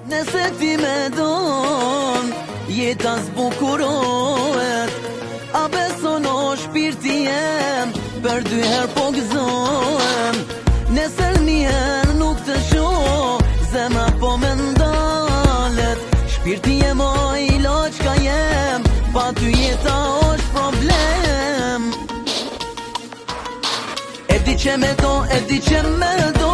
Nëse ti me don, jeta zbukurohet, a beson o shpirti jem, për dy her po gëzohem. Nesër njëherë nuk të shoh, zemra po me ndalet, shpirti jem o iloq ka jem, pa ty jeta është problem. E di që me do, e di që me do,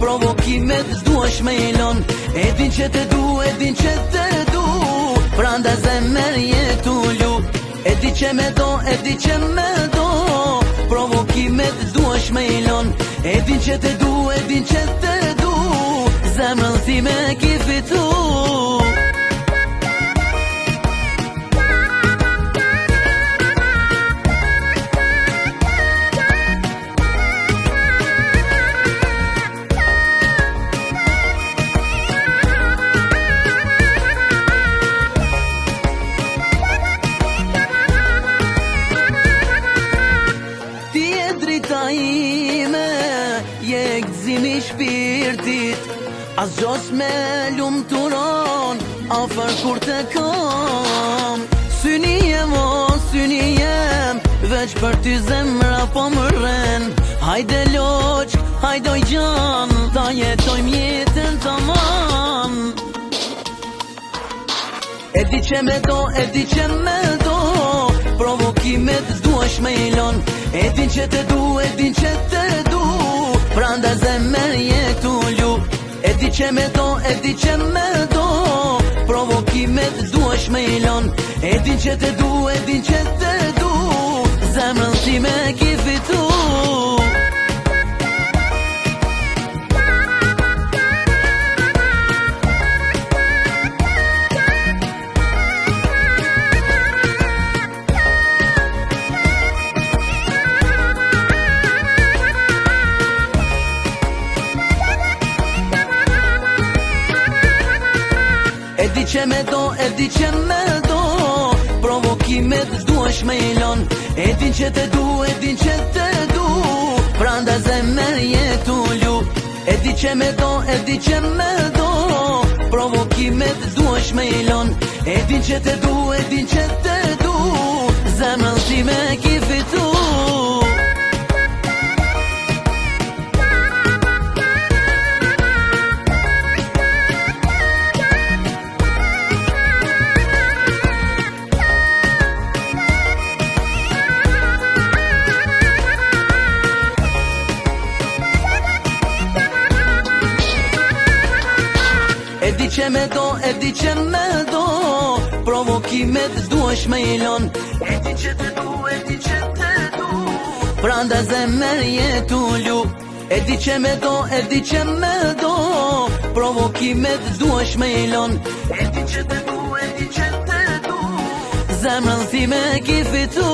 provokimet s'duash me ilon. E din që te du, e din që te du, pranda zemër jetu lu. E di që me do, e di që me do, provokimet s'duash me ilon. E din që te du, e din që te du, zemrën si me ki fitu. Drita ime, je gëzimi shpirtit, as gjos me lumë turon, afer kur të kam. Syni jem o syni jem, veç për ty zemra po më rren. Hajde loq, hajdoj gjan, ta jetojmë jetën tamam. E di që me do, e di që me do, provokimet s'duash me ilon. E din që te du, e din që te du, pranda zemër jetu lu. E di që me do, e di që me do, provokimet s'duash me ilon. E din që te du, e din që te du, zemrën si me ki fitu. E di që me do, e di që me do, provokimet s'duash me ilon. E din që te du, e din që te du, pranda zemër jetu lu. E di që me do, e di që me do, provokimet s'duash me ilon. E din që te du, e din që te du, zemrën si me ki fitu. E di që me do, e di që me do, provokimet s'duash me ilon. E di që te du, e di që te du, pranda zemër jetu lu. E di që me do, e di që me do, provokimet s'duash me ilon. E di që te du, e di që te du, zemrën si me ki fitu.